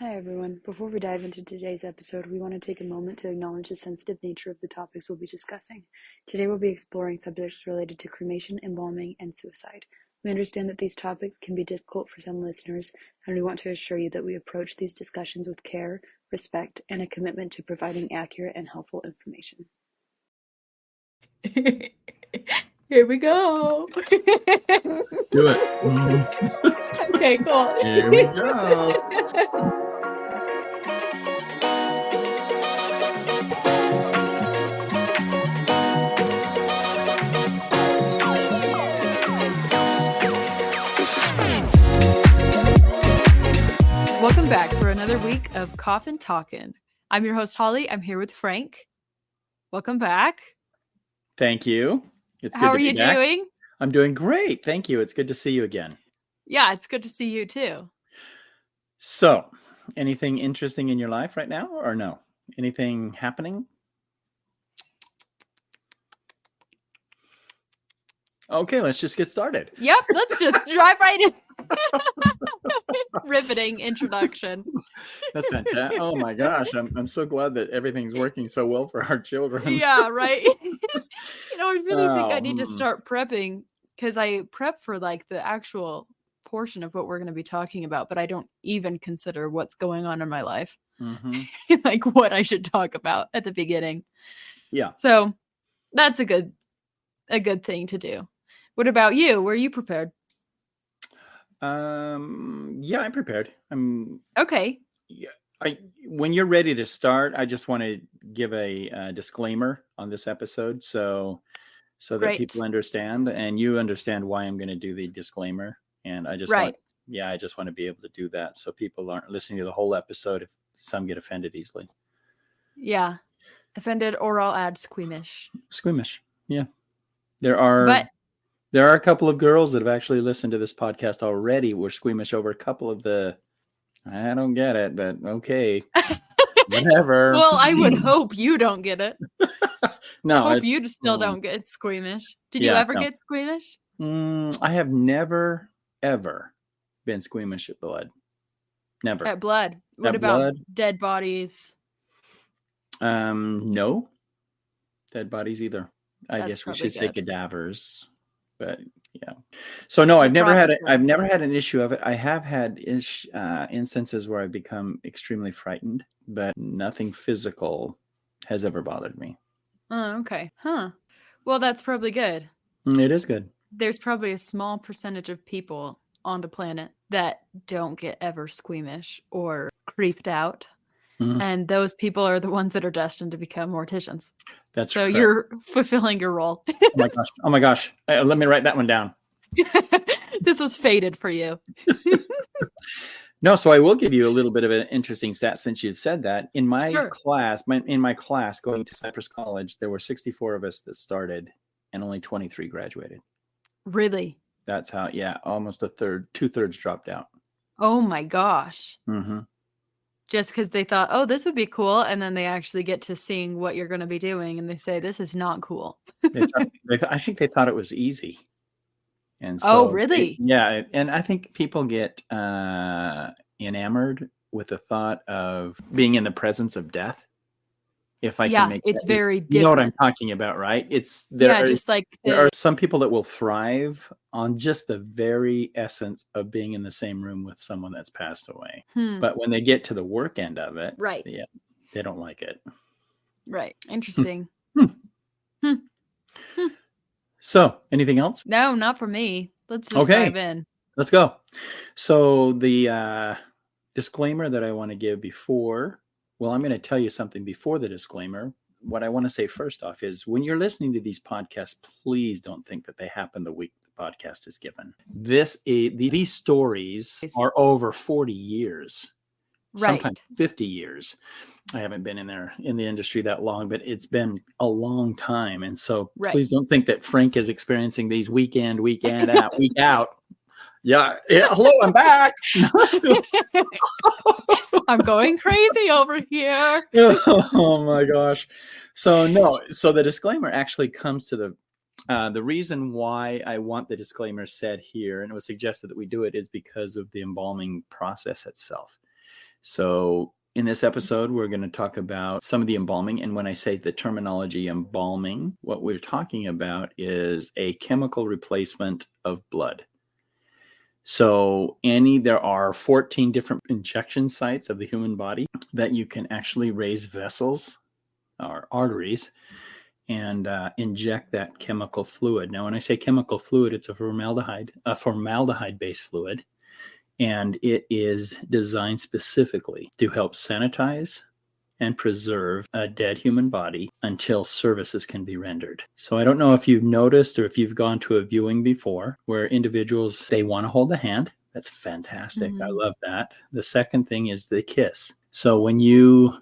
Hi everyone. Before we dive into today's episode, we want to take a moment to acknowledge the sensitive nature of the topics we'll be discussing. Today we'll be exploring subjects related to cremation, embalming, and suicide. We understand that these topics can be difficult for some listeners, and we want to assure you that we approach these discussions with care, respect, and a commitment to providing accurate and helpful information. Here we go. Do it. Okay, cool. Here we go. Welcome back for another week of Coffin Talkin'. I'm your host, Holly. I'm here with Frank. Welcome back. Thank you. It's good How to are be you back. doing? I'm doing great. Thank you. It's good to see you again. Yeah, it's good to see you too. So, anything interesting in your life right now or no? Anything happening? Okay, let's just get started. Yep, let's just drive right in. Riveting introduction. That's fantastic. Oh my gosh, I'm so glad that everything's working so well for our children. Yeah, right. I really think I need to start prepping because I prep for like the actual portion of what we're going to be talking about, but I don't even consider what's going on in my life. Mm-hmm. Like what I should talk about at the beginning. Yeah. So that's a good thing to do. What about you? Were you prepared? Yeah, I'm prepared. Okay. When you're ready to start, I just want to give a disclaimer on this episode, so that Great. people understand, and you understand why I'm going to do the disclaimer. And I just Right. I just want to be able to do that, so people aren't listening to the whole episode if some get offended easily. Yeah, offended, or I'll add squeamish. Squeamish. Yeah, there are a couple of girls that have actually listened to this podcast already. Were squeamish over a couple of the. I don't get it, but okay. Whatever. Well, I would hope you don't get it. No, I hope you still don't get squeamish. Did you ever get squeamish? I have never, ever been squeamish at blood. Never. At blood. What about dead bodies? No. Dead bodies either. That's I guess we should probably say good. cadavers. But yeah. So no, I've never had an issue of it. I have had instances where I've become extremely frightened, but nothing physical has ever bothered me. Oh, okay. Huh. Well, that's probably good. It is good. There's probably a small percentage of people on the planet that don't get ever squeamish or creeped out. Mm-hmm. And those people are the ones that are destined to become morticians. That's so correct. You're fulfilling your role. Oh my gosh. Let me write that one down. This was fated for you. No, so I will give you a little bit of an interesting stat since you've said that. In my class, going to Cypress College, there were 64 of us that started and only 23 graduated. Really? That's how, almost 2/3 dropped out. Oh my gosh. Mm-hmm. Just because they thought, oh, this would be cool. And then they actually get to seeing what you're going to be doing. And they say, this is not cool. I think they thought it was easy. And so, really? And I think people get enamored with the thought of being in the presence of death. If I can make it's very different. You know what I'm talking about, right? There are some people that will thrive on just the very essence of being in the same room with someone that's passed away. But when they get to the work end of it, right? Yeah, they don't like it. Right. Interesting. So, anything else? No, not for me. Let's just dive in. Let's go. So the disclaimer that I want to give before, well, I'm going to tell you something before the disclaimer. What I want to say first off is when you're listening to these podcasts, please don't think that they happen the week the podcast is given. These stories are over 40 years. Right. Sometimes 50 years. I haven't been in the industry that long, but it's been a long time. And so please don't think that Frank is experiencing these week in, week out, week out. Yeah. Hello, I'm back. I'm going crazy over here. Oh my gosh. So the disclaimer actually comes to the reason why I want the disclaimer said here, and it was suggested that we do it, is because of the embalming process itself. So in this episode, we're going to talk about some of the embalming. And when I say the terminology embalming, what we're talking about is a chemical replacement of blood. So there are 14 different injection sites of the human body that you can actually raise vessels or arteries and inject that chemical fluid. Now, when I say chemical fluid, it's a formaldehyde-based fluid, and it is designed specifically to help sanitize and preserve a dead human body until services can be rendered. So I don't know if you've noticed or if you've gone to a viewing before where individuals, they want to hold the hand. That's fantastic. I love that. The second thing is the kiss. So when you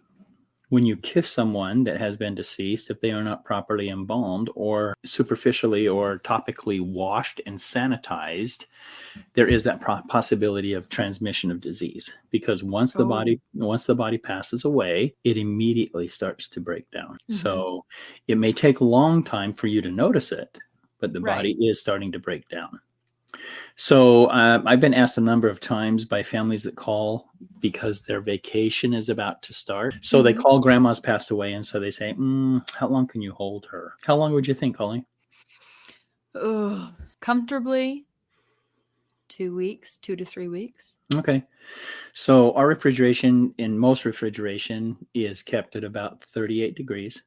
kiss someone that has been deceased, if they are not properly embalmed or superficially or topically washed and sanitized, there is that possibility of transmission of disease, because once the body passes away, it immediately starts to break down. So it may take a long time for you to notice it, but the body is starting to break down. So I've been asked a number of times by families that call because their vacation is about to start. So they call, grandma's passed away, and so they say, how long can you hold her? How long would you think, Holly? Comfortably 2 weeks, 2 to 3 weeks. Okay. So our refrigeration, in most refrigeration, is kept at about 38 degrees.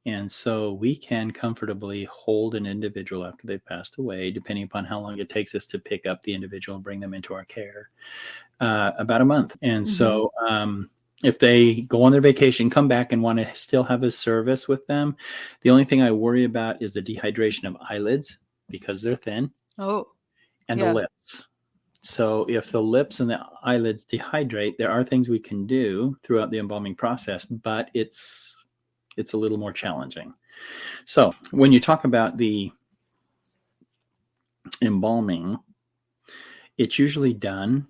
And so we can comfortably hold an individual after they've passed away, depending upon how long it takes us to pick up the individual and bring them into our care, about a month. And so if they go on their vacation, come back and want to still have a service with them, the only thing I worry about is the dehydration of eyelids because they're thin. And the lips. So if the lips and the eyelids dehydrate, there are things we can do throughout the embalming process, but it's a little more challenging. So when you talk about the embalming, it's usually done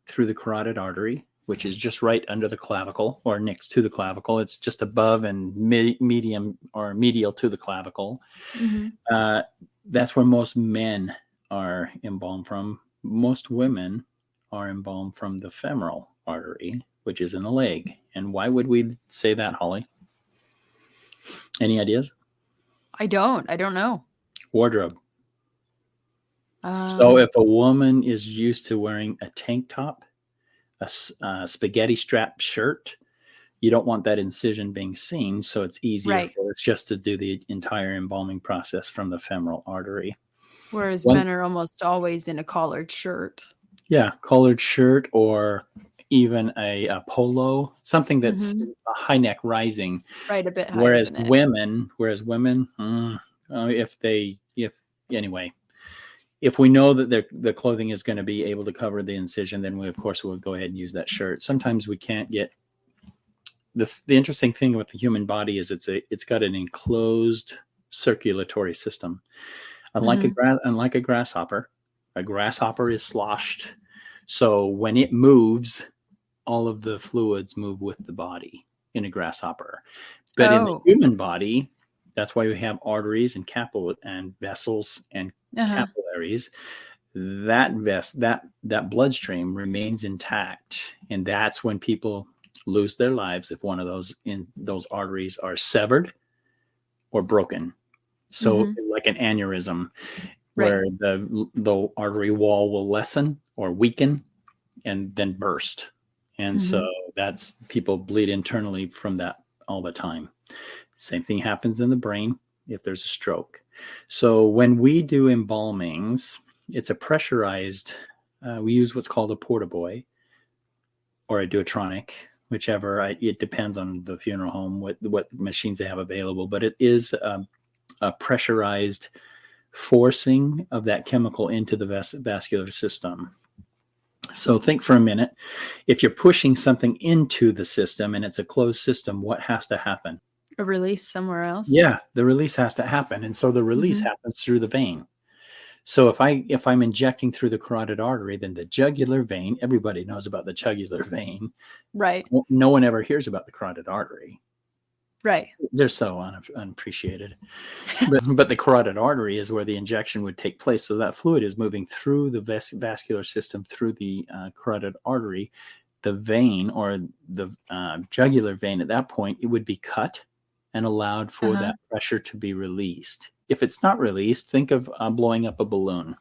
through the carotid artery, which is just right under the clavicle or next to the clavicle. It's just above and medium or medial to the clavicle. That's where most men are embalmed from. Most women are embalmed from the femoral artery, which is in the leg. And why would we say that, Holly? Any ideas? I don't know. Wardrobe. So if a woman is used to wearing a tank top, a spaghetti strap shirt, you don't want that incision being seen. So it's easier for us just to do the entire embalming process from the femoral artery. Whereas men are almost always in a collared shirt. Yeah, collared shirt or even a polo, something that's a high neck rising. Right, a bit higher than it. Whereas women, if we know that the clothing is going to be able to cover the incision, then we, of course, will go ahead and use that shirt. Sometimes we can't get the interesting thing with the human body is it's got an enclosed circulatory system. Unlike a grasshopper is sloshed. So when it moves, all of the fluids move with the body in a grasshopper. But in the human body, that's why we have arteries and vessels and capillaries. That bloodstream remains intact, and that's when people lose their lives if one of those arteries are severed or broken. So like an aneurysm, where the artery wall will lessen or weaken and then burst. And so that's, people bleed internally from that all the time. Same thing happens in the brain if there's a stroke. So when we do embalmings, it's a pressurized, we use what's called a portaboy or a Duotronic, whichever. It depends on the funeral home, what machines they have available, but it is a pressurized forcing of that chemical into the vascular system. So think for a minute, if you're pushing something into the system and it's a closed system, what has to happen? A release somewhere else? Yeah, the release has to happen. And so the release happens through the vein. So if I'm injecting through the carotid artery, then the jugular vein, everybody knows about the jugular vein. Right. No one ever hears about the carotid artery. Right. They're so unappreciated. But the carotid artery is where the injection would take place. So that fluid is moving through the vascular system, through the carotid artery. the vein or the jugular vein at that point, it would be cut and allowed for that pressure to be released. If it's not released, think of blowing up a balloon.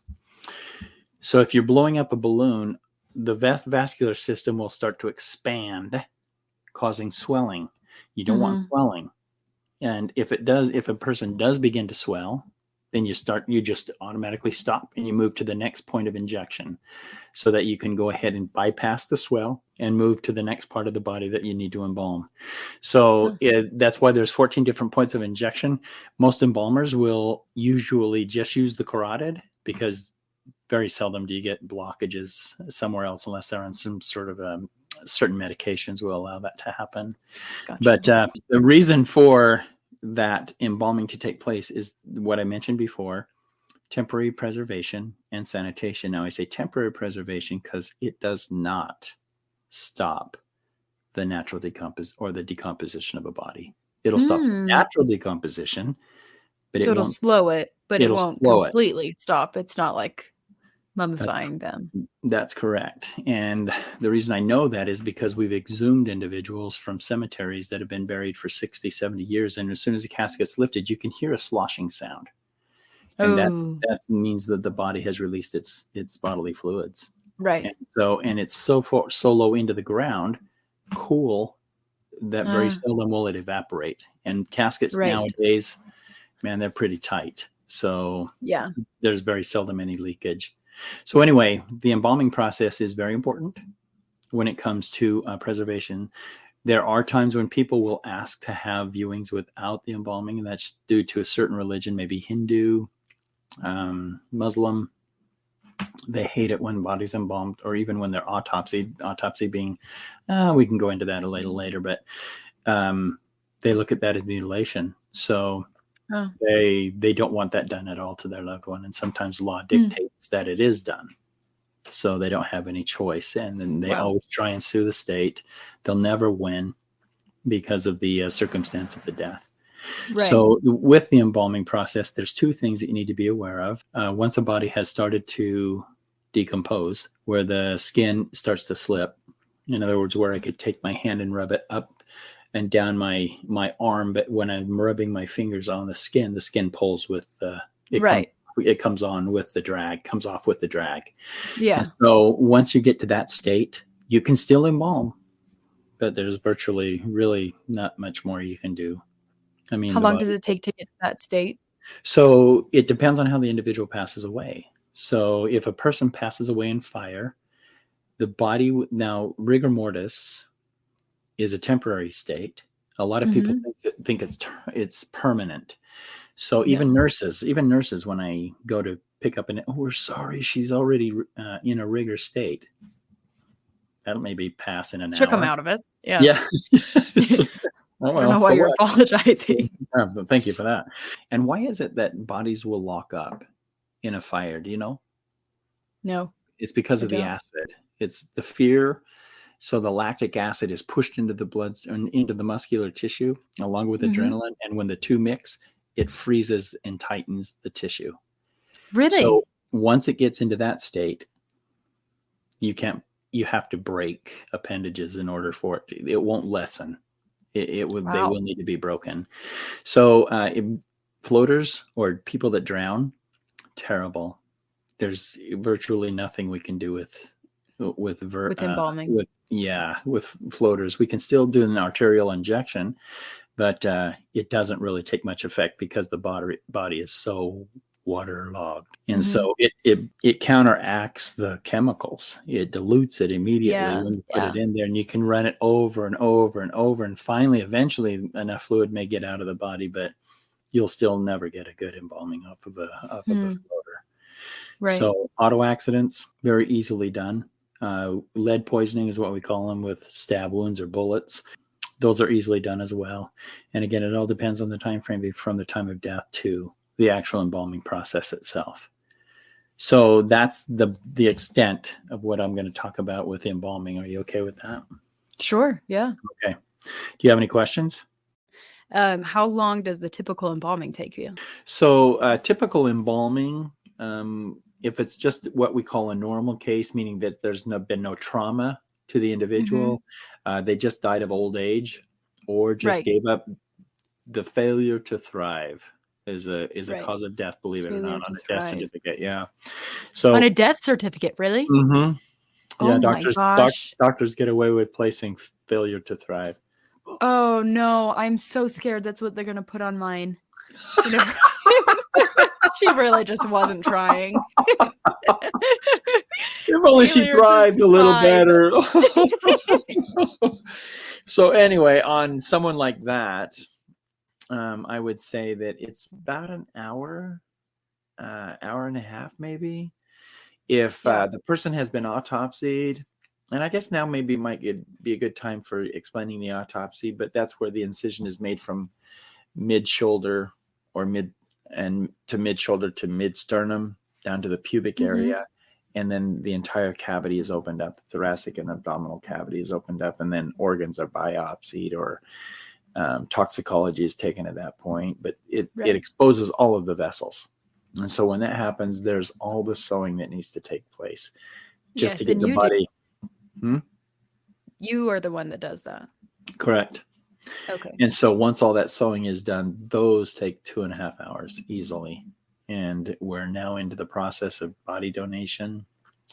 So if you're blowing up a balloon, the vascular system will start to expand, causing swelling. You don't want swelling. And if a person does begin to swell, then you just automatically stop and you move to the next point of injection so that you can go ahead and bypass the swell and move to the next part of the body that you need to embalm. So that's why there's 14 different points of injection. Most embalmers will usually just use the carotid because very seldom do you get blockages somewhere else unless they're on some sort of certain medications will allow that to happen. Gotcha. But the reason for that embalming to take place is what I mentioned before, temporary preservation and sanitation. Now I say temporary preservation because it does not stop the natural decomposition of a body. It'll stop the natural decomposition, but so it'll slow it, but it won't completely stop. It's not like mummifying them. That's correct. And the reason I know that is because we've exhumed individuals from cemeteries that have been buried for 60, 70 years. And as soon as the casket's lifted, you can hear a sloshing sound. And that means that the body has released its bodily fluids. Right. And it's so low into the ground, cool, that very seldom will it evaporate. And caskets nowadays, man, they're pretty tight. So there's very seldom any leakage. So anyway, the embalming process is very important when it comes to preservation. There are times when people will ask to have viewings without the embalming, and that's due to a certain religion, maybe Hindu, Muslim. They hate it when bodies embalmed, or even when they're autopsy being, we can go into that a little later, but they look at that as mutilation. So they don't want that done at all to their loved one. And sometimes law dictates that it is done. So they don't have any choice. And then they always try and sue the state. They'll never win because of the circumstance of the death. Right. So with the embalming process, there's two things that you need to be aware of. Once a body has started to decompose, where the skin starts to slip, in other words, where I could take my hand and rub it up and down my arm, but when I'm rubbing my fingers on the skin pulls with it comes on with the drag, comes off with the drag. Yeah. And so once you get to that state, you can still embalm, but there's virtually really not much more you can do. I mean, how long does it take to get to that state? So it depends on how the individual passes away. So if a person passes away in fire, the body, now rigor mortis is a temporary state. A lot of people think it's permanent. So even nurses, when I go to pick up we're sorry, she's already in a rigor state. That'll maybe pass in an hour. Took them out of it. Yeah. I don't know why you're apologizing. Thank you for that. And why is it that bodies will lock up in a fire? Do you know? No. It's because of the acid. It's the fear. So the lactic acid is pushed into the blood and into the muscular tissue along with adrenaline. And when the two mix, it freezes and tightens the tissue. Really? So once it gets into that state, you have to break appendages in order for it. It won't lessen. They will need to be broken. So floaters or people that drown, terrible. There's virtually nothing we can do with embalming. With floaters. We can still do an arterial injection, but it doesn't really take much effect because the body is so waterlogged. And so it counteracts the chemicals. It dilutes it immediately when you put it in there, and you can run it over and over and over. And finally, eventually enough fluid may get out of the body, but you'll still never get a good embalming off of a floater. Right. So auto accidents, very easily done. Lead poisoning is what we call them, with stab wounds or bullets. Those are easily done as well. And again, it all depends on the time frame from the time of death to the actual embalming process itself. So that's the extent of what I'm going to talk about with embalming. Are you okay with that? Sure. Yeah. Okay. Do you have any questions? How long does the typical embalming take you? So typical embalming, if it's just what we call a normal case, meaning that there's been no trauma to the individual. They just died of old age or just gave up. The failure to thrive is a cause of death, believe it or not, on a death certificate. Yeah. So on a death certificate, really? Yeah, oh my gosh. Doctors get away with placing failure to thrive. Oh no, I'm so scared that's what they're gonna put on mine. You know, she really just wasn't trying. If only she thrived a little better. So anyway, on someone like that, I would say that it's about an hour and a half, maybe. If the person has been autopsied, and I guess now maybe might be a good time for explaining the autopsy, but that's where the incision is made from mid-shoulder or mid-shoulder to mid-sternum down to the pubic area. And then the entire cavity is opened up. The thoracic and abdominal cavity is opened up, and then organs are biopsied or toxicology is taken at that point. But it exposes all of the vessels. And so when that happens, there's all the sewing that needs to take place just to get the body. You are the one that does that. Correct. Okay. And so once all that sewing is done, those take 2.5 hours easily. And we're now into the process of body donation,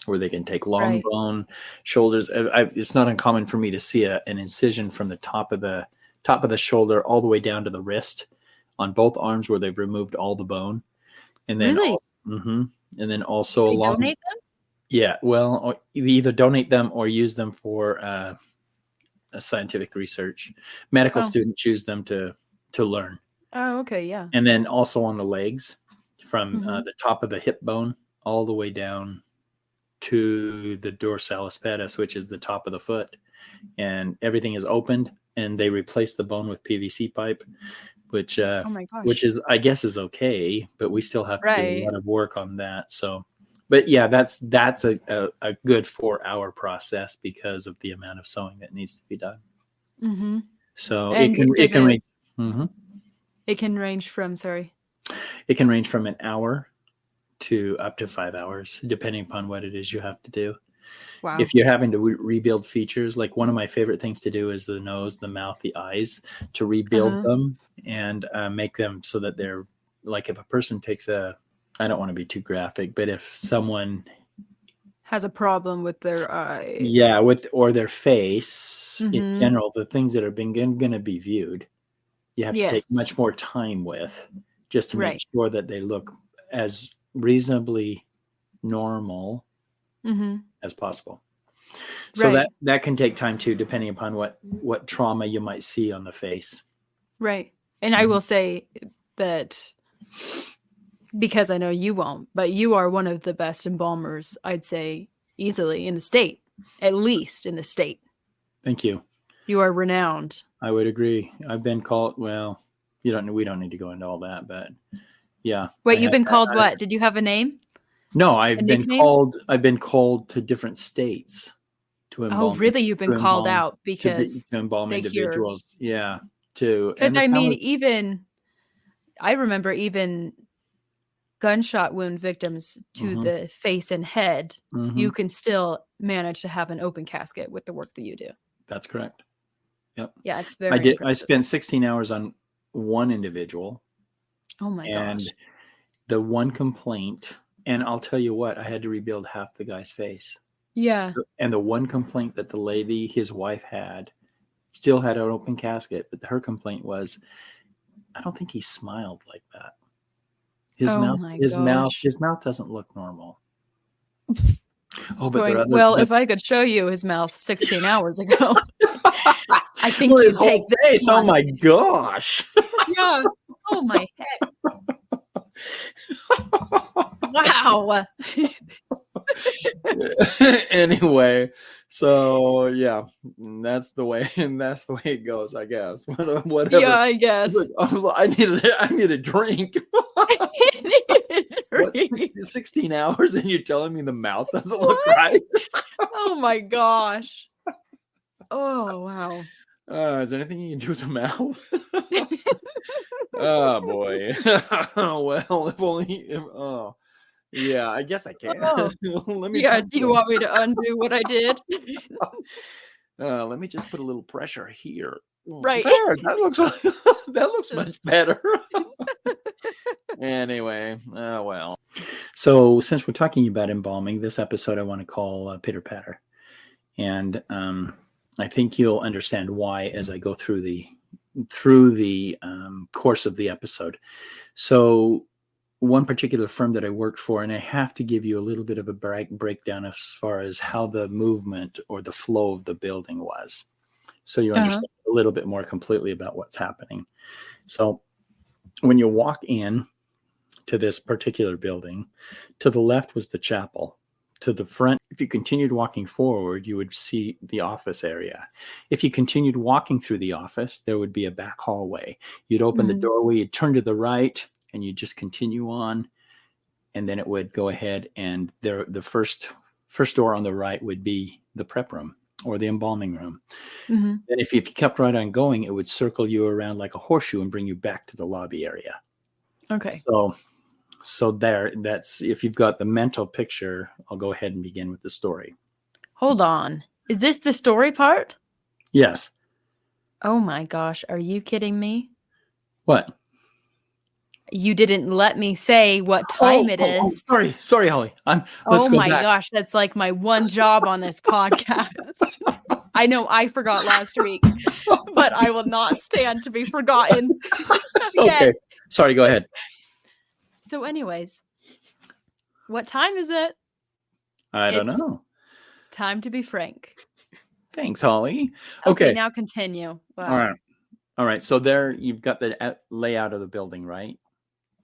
where they can take long bone, shoulders. It's not uncommon for me to see an incision from the top of the shoulder all the way down to the wrist on both arms, where they've removed all the bone. And then, and then also they donate them? Yeah, well, you either donate them or use them for a scientific research. Medical students use them to learn. Oh, okay, yeah. And then also on the legs, from the top of the hip bone all the way down to the dorsalis pedis, which is the top of the foot, and everything is opened, and they replace the bone with PVC pipe, which is, I guess, is okay, but we still have to do a lot of work on that. So, but yeah, that's a good 4-hour process because of the amount of sewing that needs to be done. So it can range. It can range from It can range from an hour to up to 5 hours, depending upon what it is you have to do. Wow. If you're having to rebuild features, like one of my favorite things to do is the nose, the mouth, the eyes, to rebuild them and make them so that they're like, if a person takes I don't want to be too graphic, but if someone has a problem with their eyes, or their face in general, the things that are going to be viewed, you have to take much more time with, just to make sure that they look as reasonably normal as possible. So that can take time too, depending upon what trauma you might see on the face. Right. And I will say that, because I know you won't, but you are one of the best embalmers, I'd say, easily in the state, at least in the state. Thank you. You are renowned. I would agree. I've been called, well, we don't need to go into all that, but yeah. Wait, you've been called what? Did you have a name? No, I've been called to different states to embalm. Oh, really? You've been called out because to embalm individuals. Yeah. Because I mean, I remember even gunshot wound victims to the face and head, you can still manage to have an open casket with the work that you do. That's correct. Yep. Yeah, it's very impressive. I spent 16 hours on one individual. Oh my gosh. And the one complaint, and I'll tell you what, I had to rebuild half the guy's face. Yeah. And the one complaint that the lady, his wife, had, still had an open casket, but her complaint was, I don't think he smiled like that. His mouth doesn't look normal. Oh, but if I could show you his mouth 16 hours ago, I think his whole face. Oh my gosh. Yeah. Oh my heck. Wow. Anyway, so yeah, that's the way it goes, I guess. Whatever. Yeah, I guess. I need a drink. What, 16 hours and you're telling me the mouth doesn't look right? Oh my gosh. Oh wow. Is there anything you can do with the mouth? Oh boy. Well, if only. Yeah, I guess I can. Oh, Let me yeah. pump Do you you. want me to undo what I did? Let me just put a little pressure here. Right. There, that looks that looks Just- much better. Anyway, well. So since we're talking about embalming, this episode I want to call Pitter Patter, and I think you'll understand why as I go through the course of the episode. So one particular firm that I worked for, and I have to give you a little bit of a breakdown as far as how the movement or the flow of the building was, so you understand a little bit more completely about what's happening. So when you walk in to this particular building, to the left was the chapel. To the front, if you continued walking forward, you would see the office area. If you continued walking through the office, there would be a back hallway. You'd open the doorway, you'd turn to the right, and you'd just continue on. And then it would go ahead, and the first door on the right would be the prep room or the embalming room. Mm-hmm. Then if you kept right on going, it would circle you around like a horseshoe and bring you back to the lobby area. Okay. So that's, if you've got the mental picture, I'll go ahead and begin with the story. Hold on. Is this the story part? Yes. Oh my gosh. Are you kidding me? What? You didn't let me say what time it is. Sorry, Holly. Let's Oh go my back. gosh. That's like my one job on this podcast. I know I forgot last week, but I will not stand to be forgotten again. Okay. Sorry, go ahead. So anyways, what time is it? I don't know. Time to be frank. Thanks, Holly. Okay, now continue. Wow. All right. So there you've got the layout of the building, right?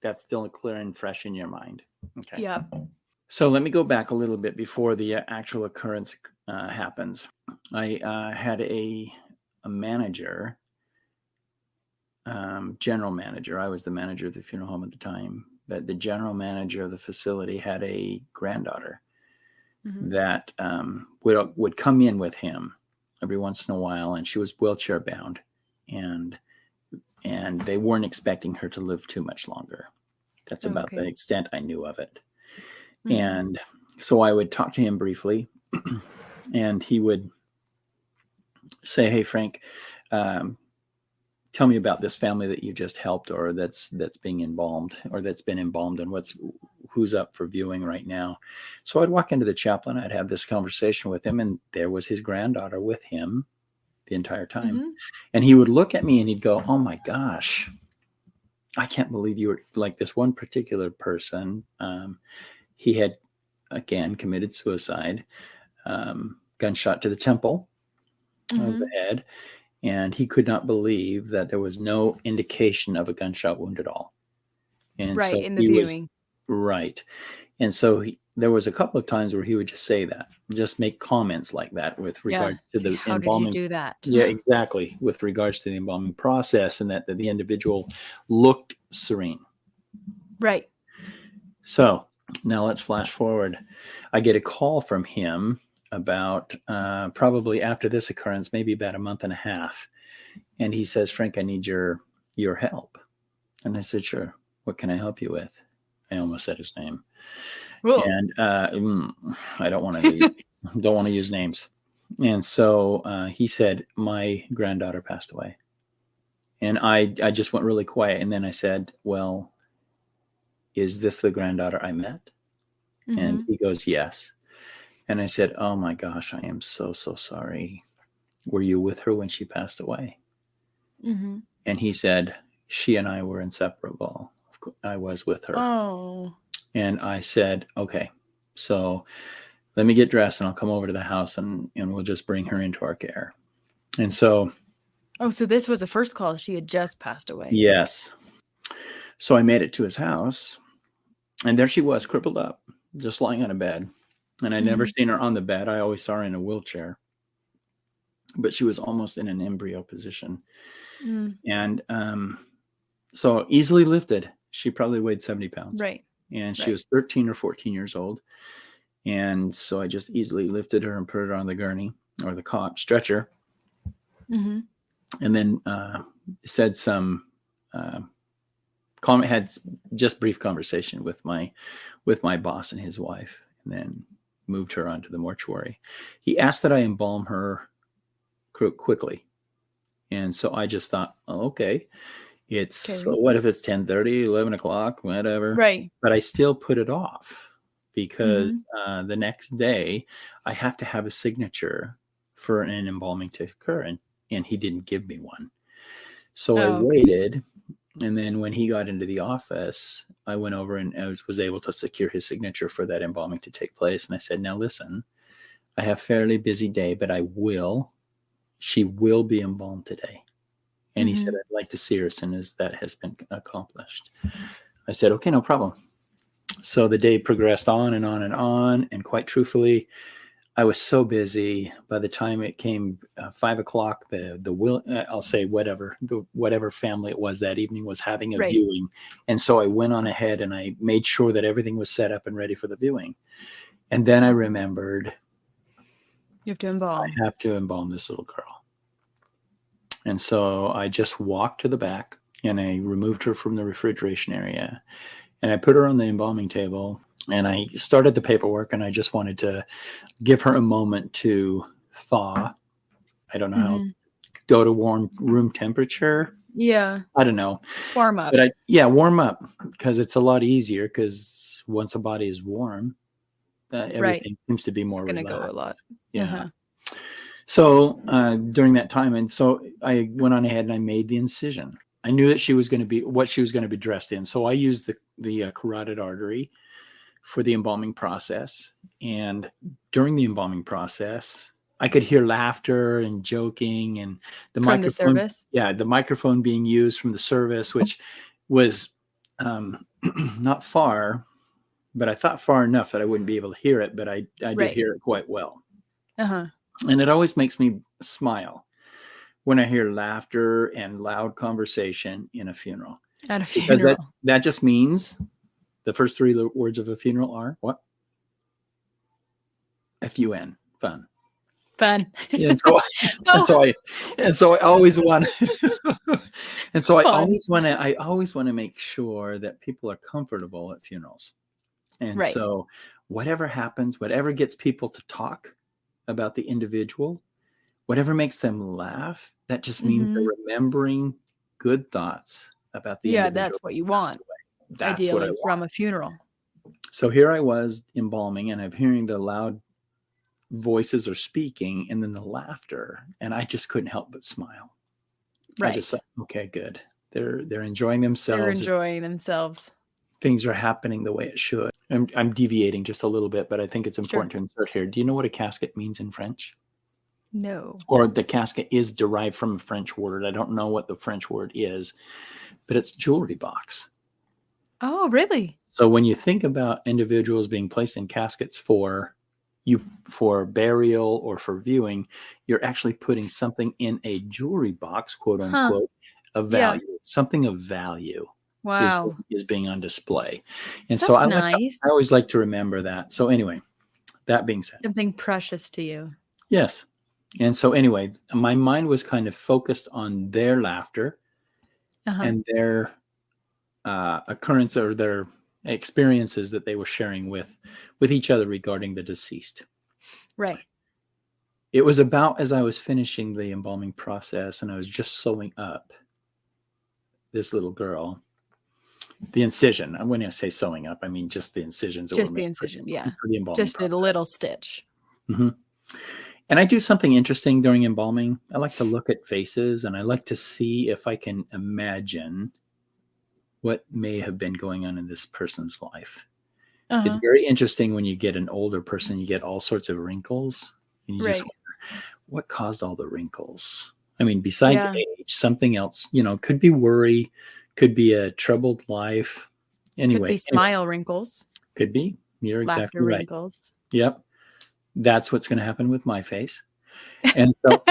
That's still clear and fresh in your mind. Okay. Yeah. So let me go back a little bit before the actual occurrence happens. I had a manager, general manager. I was the manager of the funeral home at the time, but the general manager of the facility had a granddaughter that would come in with him every once in a while, and she was wheelchair bound, and they weren't expecting her to live too much longer. That's about the extent I knew of it. And so I would talk to him briefly, and he would say, "Hey, Frank, tell me about this family that you just helped, or that's being embalmed, or that's been embalmed, and who's up for viewing right now." So I'd walk into the chapel and I'd have this conversation with him, and there was his granddaughter with him the entire time. And he would look at me and he'd go, "Oh my gosh, I can't believe you were like this one particular person." He had, again, committed suicide, gunshot to the temple of the head. And he could not believe that there was no indication of a gunshot wound at all. And right, so in the he viewing. was right. And so there was a couple of times where he would just say that, just make comments like that with regards to the How embalming. did you do that? Yeah, exactly. With regards to the embalming process, and that the individual looked serene. Right. So now let's flash forward. I get a call from him about probably after this occurrence, maybe about a month and a half. And he says, "Frank, I need your help." And I said, "Sure. What can I help you with?" I almost said his name. Cool. And I don't want to use names. And so he said, "My granddaughter passed away." And I just went really quiet. And then I said, "Well, is this the granddaughter I met?" And he goes, "Yes." And I said, "Oh my gosh, I am so sorry. Were you with her when she passed away?" And he said, "She and I were inseparable. I was with her." Oh. And I said, "Okay, so let me get dressed and I'll come over to the house and we'll just bring her into our care." And so. Oh, so this was a first call. She had just passed away. Yes. So I made it to his house, and there she was, crippled up, just lying on a bed. And I'd never seen her on the bed. I always saw her in a wheelchair, but she was almost in an embryo position. And so easily lifted. She probably weighed 70 pounds. Right. And she was 13 or 14 years old. And so I just easily lifted her and put her on the gurney or the cot stretcher. And then said some had just brief conversation with my boss and his wife, and then moved her onto the mortuary. He asked that I embalm her quickly. And so I just thought, oh, okay, so what if it's 10:30, 11 o'clock, whatever. Right. But I still put it off because the next day I have to have a signature for an embalming to occur. And he didn't give me one. So I waited. And then when he got into the office, I went over and I was able to secure his signature for that embalming to take place. And I said, now listen, I have a fairly busy day, but she will be embalmed today. And he said, I'd like to see her as soon as that has been accomplished. I said, okay, no problem. So the day progressed on and on and on. And quite truthfully, I was so busy. By the time it came 5 o'clock, I'll say whatever family it was that evening was having a viewing. And so I went on ahead and I made sure that everything was set up and ready for the viewing. And then I remembered, you have to embalm. I have to embalm this little girl. And so I just walked to the back and I removed her from the refrigeration area and I put her on the embalming table and I started the paperwork and I just wanted to give her a moment to thaw. I don't know how, go to warm room temperature. Yeah. I don't know. Warm up. But warm up because it's a lot easier because once a body is warm, everything seems to be more relaxed. It's going to go a lot. Yeah. So during that time, and so I went on ahead and I made the incision. I knew that she was going to be dressed in. So I used the carotid artery for the embalming process. And during the embalming process, I could hear laughter and joking and the microphone. The service? Yeah, the microphone being used from the service, which was not far, but I thought far enough that I wouldn't be able to hear it, but I did hear it quite well. And it always makes me smile when I hear laughter and loud conversation in a funeral. At a funeral. Because that just means the first three words of a funeral are what? F-U-N. Fun. Fun. And so I always want and so I always want to make sure that people are comfortable at funerals. And so whatever happens, whatever gets people to talk about the individual, whatever makes them laugh, that just means they're remembering good thoughts about the individual. Yeah, that's what you want. That's ideally what I want. From a funeral. So here I was embalming and I'm hearing the loud voices are speaking and then the laughter, and I just couldn't help but smile. I just thought, okay, good. They're enjoying themselves. Things are happening the way it should. I'm deviating just a little bit, but I think it's important to insert here. Do you know what a casket means in French? No. Or the casket is derived from a French word. I don't know what the French word is, but it's jewelry box. Oh, really? So when you think about individuals being placed in caskets for burial or for viewing, you're actually putting something in a jewelry box, quote unquote, of value, something of value. Wow. Is being on display. And that's so nice. I always like to remember that. So anyway, that being said. Something precious to you. Yes. And so anyway, my mind was kind of focused on their laughter and their occurrence or their experiences that they were sharing with each other regarding the deceased. Right. It was about as I was finishing the embalming process and I was just sewing up this little girl. The incision. When I say sewing up, I mean just the incisions. Just the incision, for the embalming just process. A little stitch. Mm-hmm. And I do something interesting during embalming. I like to look at faces and I like to see if I can imagine what may have been going on in this person's life. It's very interesting when you get an older person, you get all sorts of wrinkles. And you just wonder, what caused all the wrinkles? I mean, besides age, something else, could be worry, could be a troubled life. Anyway. Could be smile wrinkles. Could be. You're exactly right. Wrinkles. Yep. That's what's going to happen with my face. And so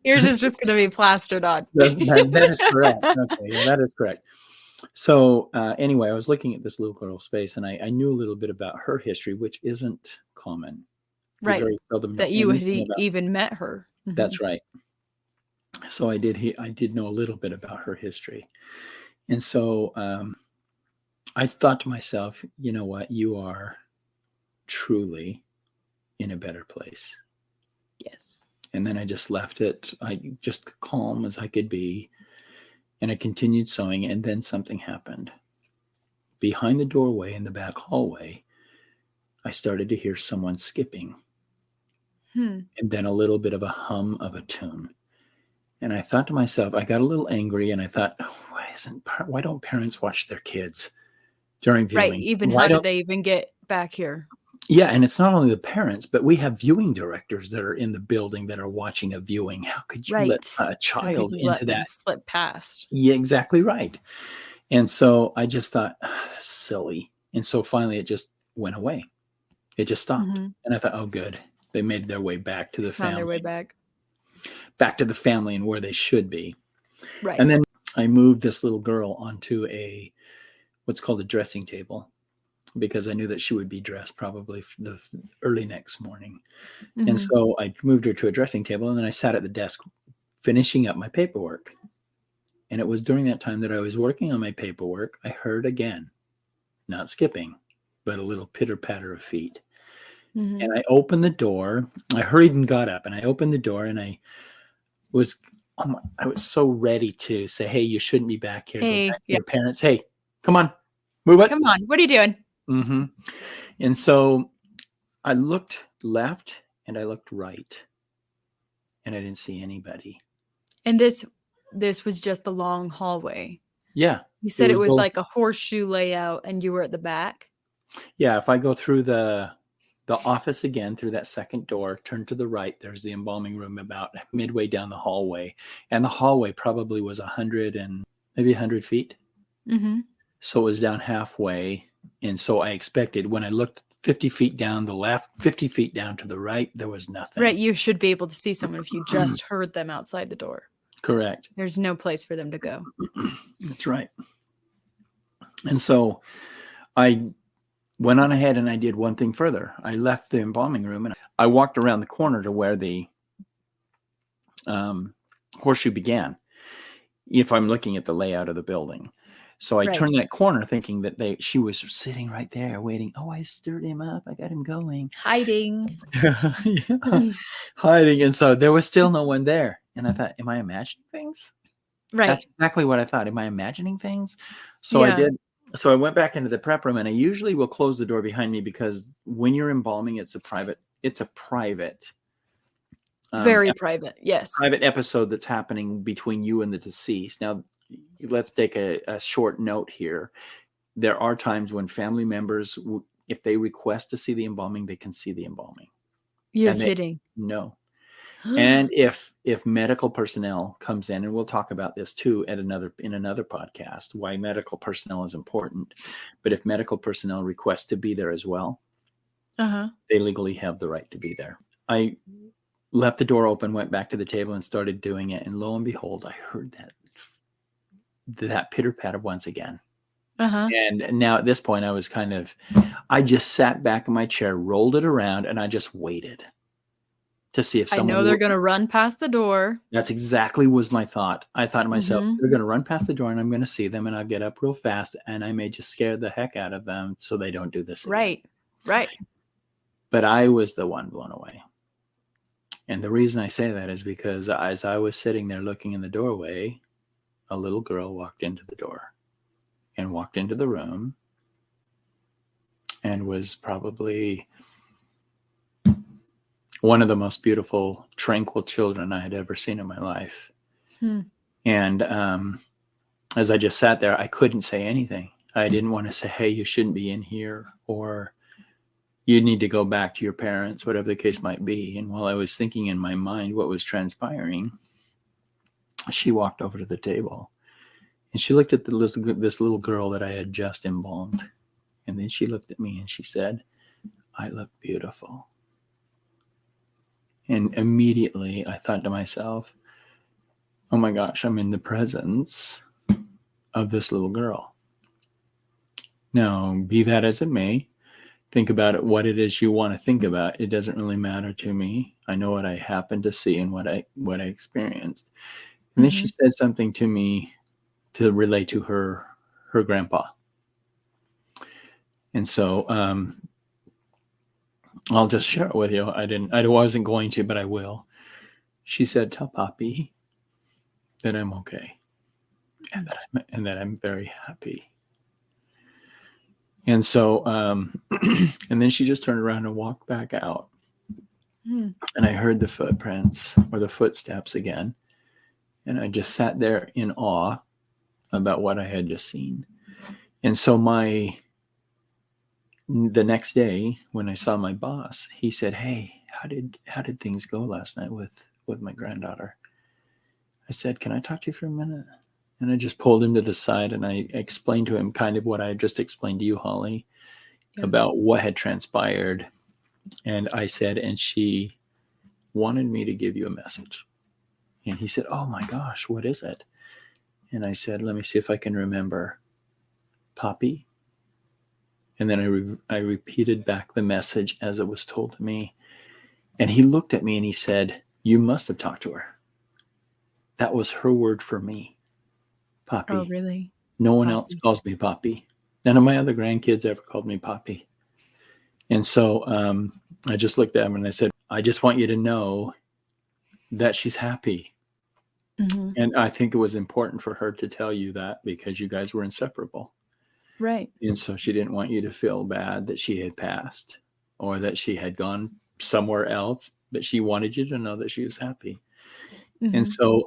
yours is just going to be plastered on. that is correct. Okay, that is correct. So anyway, I was looking at this little girl's face and I knew a little bit about her history, which isn't common. Right. Very seldom that you had even met her. That's right. So I did know a little bit about her history. And so I thought to myself, you know what? You are truly in a better place. Yes. And then I just left it. I just calm as I could be. And I continued sewing. And then something happened. Behind the doorway in the back hallway, I started to hear someone skipping. And then a little bit of a hum of a tune. And I thought to myself, I got a little angry and I thought, why don't parents watch their kids during Right. viewing? Even Why how did don't they even get back here? Yeah, and it's not only the parents, but we have viewing directors that are in the building that are watching a viewing. How could you let Right. a How could child you into let them that? slip past? Yeah, exactly right. And so I just thought, that's silly. And so finally it just went away. It just stopped. And I thought, oh, good. They made their way back to the Found their way family, back. and where they should be. Right. And then I moved this little girl onto what's called a dressing table, because I knew that she would be dressed probably the early next morning. And so I moved her to a dressing table, and then I sat at the desk finishing up my paperwork. And it was during that time that I was working on my paperwork, I heard again, not skipping, but a little pitter patter of feet. And I opened the door. I hurried and got up, and I opened the door, and was I was so ready to say, hey, you shouldn't be back here. Go back Hey, to yeah. your parents. Hey, come on, move it. Come on. What are you doing? Mm-hmm. And so I looked left and I looked right, and I didn't see anybody. And this was just the long hallway. Yeah. You said it was the, like a horseshoe layout and you were at the back? Yeah, if I go through the office again through that second door, turn to the right, there's the embalming room about midway down the hallway. And the hallway probably was 100 feet. So it was down halfway. And so I expected, when I looked 50 feet down the left, 50 feet down to the right, there was nothing. Right. You should be able to see someone if you just heard them outside the door. Correct. There's no place for them to go. That's right. And so I went on ahead and I did one thing further. I left the embalming room and I walked around the corner to where the horseshoe began, if I'm looking at the layout of the building. So I turned that corner thinking that she was sitting right there waiting. Oh, I stirred him up. I got him going. Hiding. Yeah. Hiding. And so there was still no one there. And I thought, am I imagining things? Right. That's exactly what I thought. Am I imagining things? So I did. So I went back into the prep room, and I usually will close the door behind me, because when you're embalming, it's a private very private. Yes. private episode that's happening between you and the deceased. Now, let's take a short note here. There are times when family members, if they request to see the embalming, they can see the embalming. You're kidding. No. And if medical personnel comes in, and we'll talk about this too in another podcast, why medical personnel is important. But if medical personnel request to be there as well, they legally have the right to be there. I left the door open, went back to the table, and started doing it. And lo and behold, I heard that pitter patter once again. And now at this point, I just sat back in my chair, rolled it around, and I just waited to see if someone. I know they're going to run past the door. That's exactly was my thought. I thought to myself, they're going to run past the door, and I'm going to see them, and I'll get up real fast, and I may just scare the heck out of them so they don't do this again. Right. But I was the one blown away. And the reason I say that is because as I was sitting there looking in the doorway, a little girl walked into the door and walked into the room and was probably one of the most beautiful, tranquil children I had ever seen in my life. And as I just sat there, I couldn't say anything. I didn't want to say, hey, you shouldn't be in here, or you need to go back to your parents, whatever the case might be. And while I was thinking in my mind what was transpiring, she walked over to the table and she looked at this little girl that I had just embalmed. And then she looked at me and she said, I look beautiful. And immediately I thought to myself, oh my gosh, I'm in the presence of this little girl. Now, be that as it may, think about it, what it is you want to think about. It doesn't really matter to me. I know what I happened to see and what I experienced. And then she said something to me to relay to her grandpa. And so I'll just share it with you. I wasn't going to, but I will. She said, "Tell Poppy that I'm okay and that I'm very happy." And so, and then she just turned around and walked back out. And I heard the footprints or the footsteps again. And I just sat there in awe about what I had just seen. And so the next day when I saw my boss, he said, "Hey, how did things go last night with my granddaughter?" I said, "Can I talk to you for a minute?" And I just pulled him to the side and I explained to him kind of what I just explained to you, Holly, about what had transpired. And I said, "And she wanted me to give you a message." And he said, "Oh my gosh, what is it?" And I said, "Let me see if I can remember. Poppy." And then I repeated back the message as it was told to me. And he looked at me and he said, "You must have talked to her. That was her word for me, Poppy. Oh, really? No one else Poppy. calls me Poppy. None of my other grandkids ever called me Poppy." And so I just looked at him and I said, "I just want you to know that she's happy." Mm-hmm. And I think it was important for her to tell you that because you guys were inseparable. Right. And so she didn't want you to feel bad that she had passed or that she had gone somewhere else, but she wanted you to know that she was happy. Mm-hmm. And so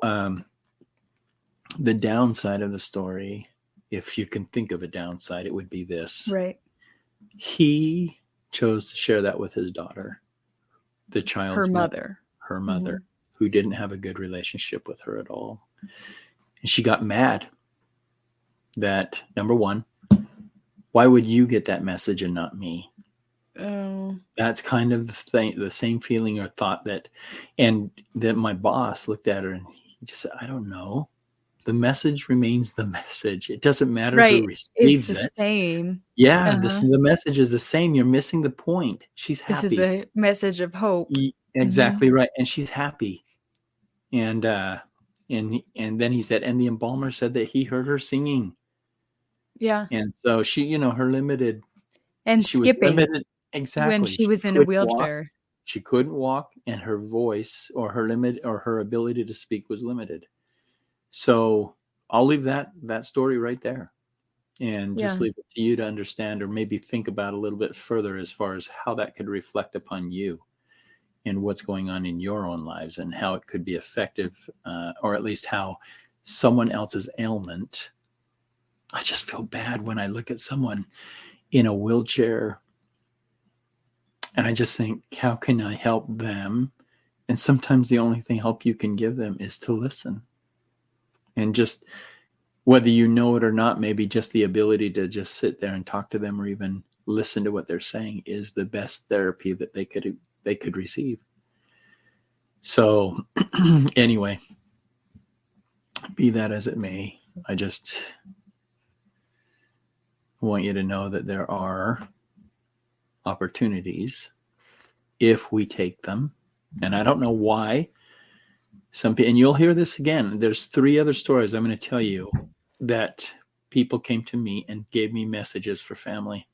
the downside of the story, if you can think of a downside, it would be this. Right. He chose to share that with his daughter, the child's Her mother, who didn't have a good relationship with her at all. And she got mad that, number one, why would you get that message and not me? Oh. That's kind of the same feeling or thought that, and then my boss looked at her and he just said, "I don't know. The message remains the message. It doesn't matter who Right. It's receives the it." same. Yeah, Uh-huh. the message is the same. You're missing the point. She's This is happy. a message of hope. Exactly right. And she's happy. And then he said, and the embalmer said that he heard her singing. Yeah. And so she, her limited, And she was skipping limited. when Exactly. she She was in a couldn't walk. wheelchair. She couldn't walk, and her voice or her limit or her ability to speak was limited. So I'll leave that story right there and just Yeah. leave it to you to understand or maybe think about a little bit further as far as how that could reflect upon you and what's going on in your own lives and how it could be effective, or at least how someone else's ailment. I just feel bad when I look at someone in a wheelchair and I just think, how can I help them? And sometimes the only thing help you can give them is to listen. And just whether you know it or not, maybe just the ability to just sit there and talk to them or even listen to what they're saying is the best therapy that they could receive. So anyway, be that as it may, I just want you to know that there are opportunities if we take them. And I don't know why and you'll hear this again. There's 3 other stories I'm going to tell you that people came to me and gave me messages for family.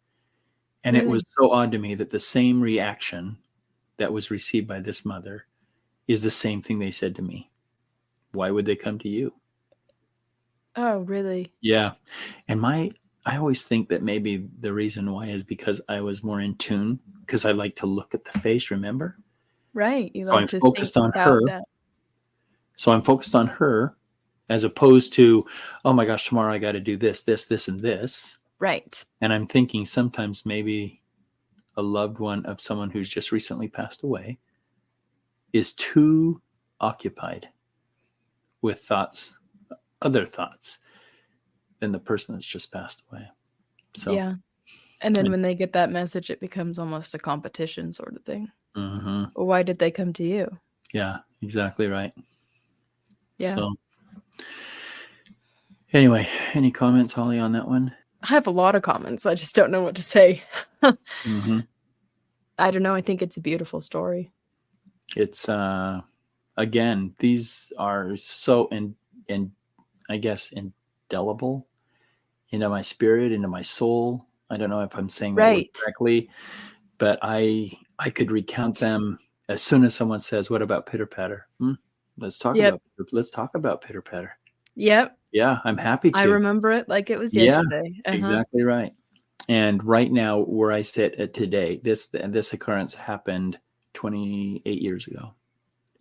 And it was Really? so odd to me that the same reaction that was received by this mother is the same thing they said to me. Why would they come to you? Oh, really? Yeah. And I always think that maybe the reason why is because I was more in tune because I like to look at the face, remember? Right. You So like I'm to think focused on her. about that. So I'm focused on her as opposed to, oh my gosh, tomorrow I got to do this, this, this, and this. Right. And I'm thinking sometimes maybe a loved one of someone who's just recently passed away is too occupied with other thoughts than the person that's just passed away. So, Yeah. And then when they get that message, it becomes almost a competition sort of thing. mm-hmm. Well, why did they come to you? Yeah, exactly right. Yeah. So anyway, any comments, Holly, on that one? I have a lot of comments. I just don't know what to say. Mm-hmm. I don't know. I think it's a beautiful story. It's again, these are so and I guess indelible into my spirit, into my soul. I don't know if I'm saying that word Right. correctly, but I could recount them as soon as someone says, "What about pitter patter?" Let's talk Yep. about pitter patter. Yep. Yeah, I'm happy I to. remember it like it was Yeah, yesterday. exactly right. And right now, where I sit at today, this occurrence happened 28 years ago.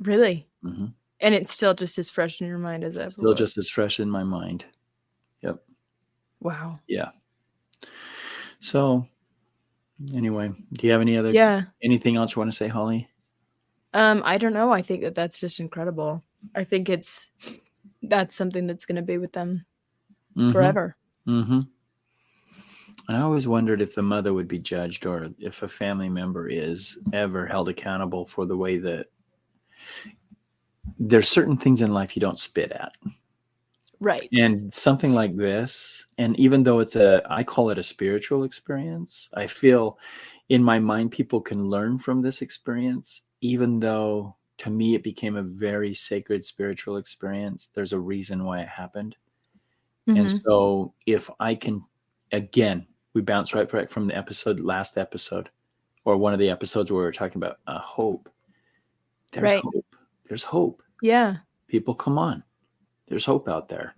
Really? hmm And it's still just as fresh in your mind as it ever Still was. just as fresh in my mind. Yep. Wow. Yeah. So anyway, do you have anything else you want to say, Holly? I don't know. I think that's just incredible. I think that's something that's going to be with them forever. Mm-hmm. And I always wondered if the mother would be judged, or if a family member is ever held accountable for the way that there's certain things in life you don't spit at. Right. And something like this, and even though I call it a spiritual experience, I feel in my mind people can learn from this experience, even though to me it became a very sacred spiritual experience. There's a reason why it happened. And so if I can, again, we bounce right back from the last episode, or one of the episodes where we were talking about hope. There's hope. There's hope. Yeah. People, come on. There's hope out there.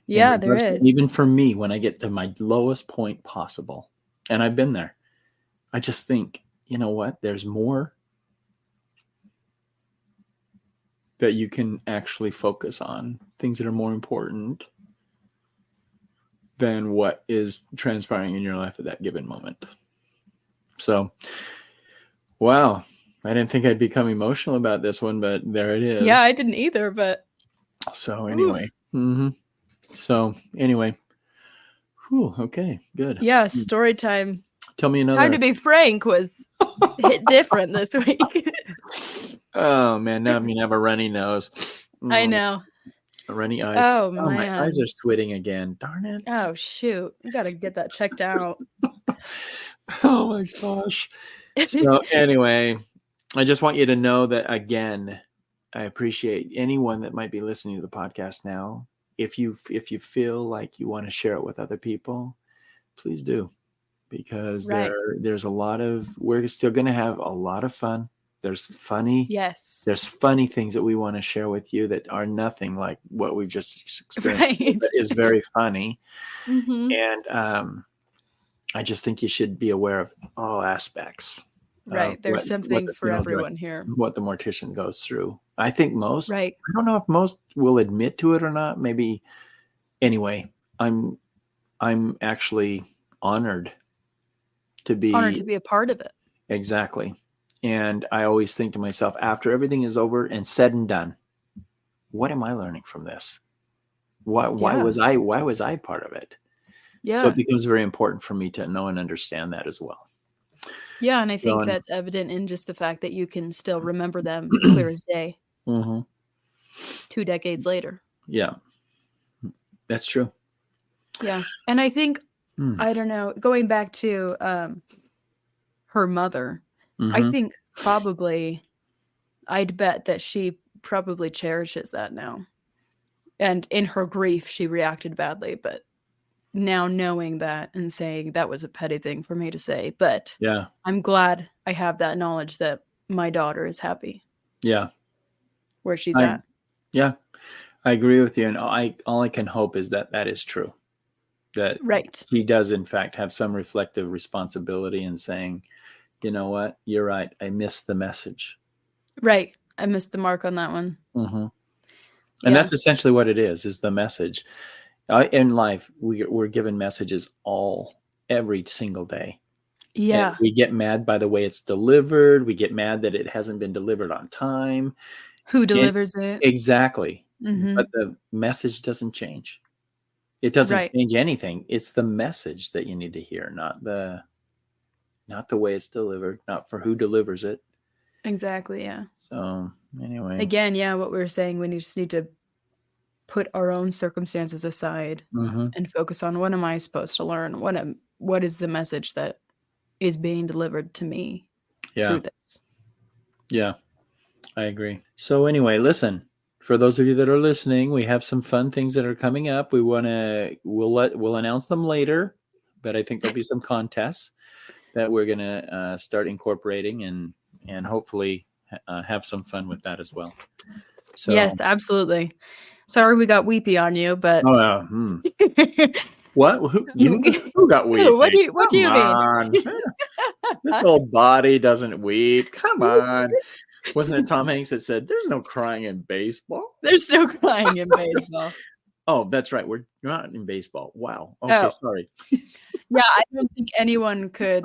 Yeah, there is. Even for me, when I get to my lowest point possible, and I've been there, I just think, you know what? There's more that you can actually focus on, things that are more important than what is transpiring in your life at that given moment. So, wow. I didn't think I'd become emotional about this one, but there it is. Yeah, I didn't either, but. So anyway. So anyway. Whew, okay, good. Yeah, story time. Tell me another. Time to be frank was hit different this week. Oh man, now I'm gonna have a runny nose. I know. Runny eyes. Oh my man, eyes are sweating again. Darn it. Oh shoot, we gotta get that checked out. Oh my gosh. So anyway, I just want you to know that, again, I appreciate anyone that might be listening to the podcast now. If you feel like you want to share it with other people, please do, because there's a lot of, we're still going to have a lot of fun. There's funny things that we want to share with you that are nothing like what we've just experienced. That is very funny. And I just think you should be aware of all aspects. Right. There's something for everyone here. What the mortician goes through. I think most, I don't know if most will admit to it or not. Maybe. Anyway, I'm actually honored to be a part of it. Exactly. And I always think to myself, after everything is over and said and done, what am I learning from this? Why was I part of it? Yeah. So it becomes very important for me to know and understand that as well. Yeah, and I think that's evident in just the fact that you can still remember them clear as day. 2 decades later. Yeah, that's true. Yeah, and I think, I don't know, going back to her mother, I think probably, I'd bet that she probably cherishes that now. And in her grief, she reacted badly, but now knowing that and saying that was a petty thing for me to say, but yeah, I'm glad I have that knowledge that my daughter is happy. Yeah. Where she's at. Yeah, I agree with you. And all I can hope is that is true. That she does, in fact, have some reflective responsibility in saying, you know what, you're right. I missed the message. Right. I missed the mark on that one. And that's essentially what it is the message. In life, we're given messages every single day. Yeah. And we get mad by the way it's delivered. We get mad that it hasn't been delivered on time. Who delivers it? Exactly. But the message doesn't change. It doesn't change anything. It's the message that you need to hear, not the way it's delivered, not for who delivers it. Exactly. Yeah. So anyway, again, what we were saying, we just need to put our own circumstances aside and focus on what am I supposed to learn? What is the message that is being delivered to me through this? Yeah, I agree. So anyway, listen, for those of you that are listening, we have some fun things that are coming up. We'll announce them later, but I think there'll be some contests that we're going to start incorporating and hopefully have some fun with that as well. So, yes, absolutely. Sorry we got weepy on you, but what? Who got weepy? What do you mean? This old body doesn't weep. Come on. Wasn't it Tom Hanks that said, "There's no crying in baseball"? There's no crying in baseball. Oh, that's right. We're not in baseball. Wow. Okay, sorry. Yeah, I don't think anyone could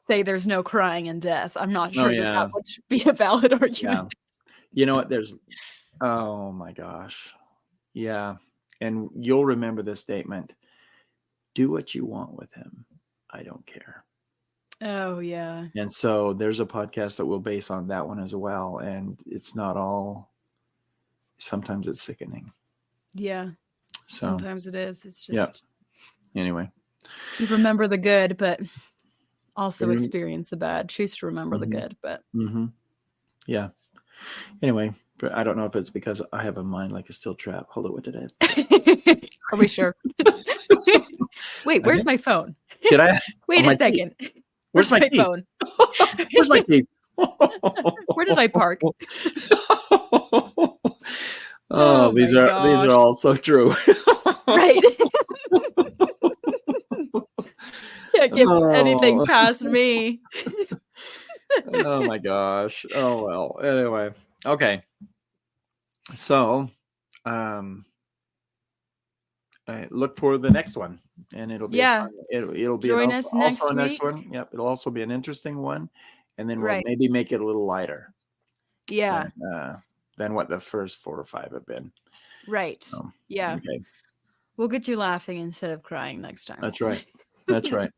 say there's no crying in death. I'm not sure that would be a valid argument. Yeah. You know what? Oh my gosh. Yeah. And you'll remember this statement. Do what you want with him. I don't care. Oh, yeah. And so there's a podcast that we'll base on that one as well. And it's not all, sometimes it's sickening. Yeah. So sometimes it is. It's just. Yeah. Anyway. You remember the good, but also experience the bad. Choose to remember the good, but. Mm-hmm. Yeah. Anyway, I don't know if it's because I have a mind like a steel trap. Hold on, what did I? Are we sure? Wait, where's my phone? Did I? Wait a second. Where's my phone? Where's my keys? Where did I park? These are all so true. Right. Can't get anything past me. Oh my gosh. Oh well. Anyway. Okay. So look for the next one, and it'll be it'll be join us next also a week. next one. Yep, it'll also be an interesting one, and then we'll maybe make it a little lighter. Yeah. Than what the first 4 or 5 have been. Right. So, yeah. Okay. We'll get you laughing instead of crying next time. That's right. That's right.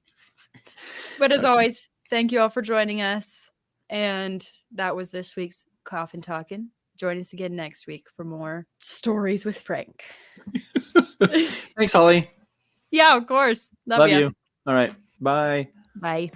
But as always, thank you all for joining us. And that was this week's Coffin Talkin'. Join us again next week for more stories with Frank. Thanks, Holly. Yeah, of course. Love you. All right. Bye. Bye.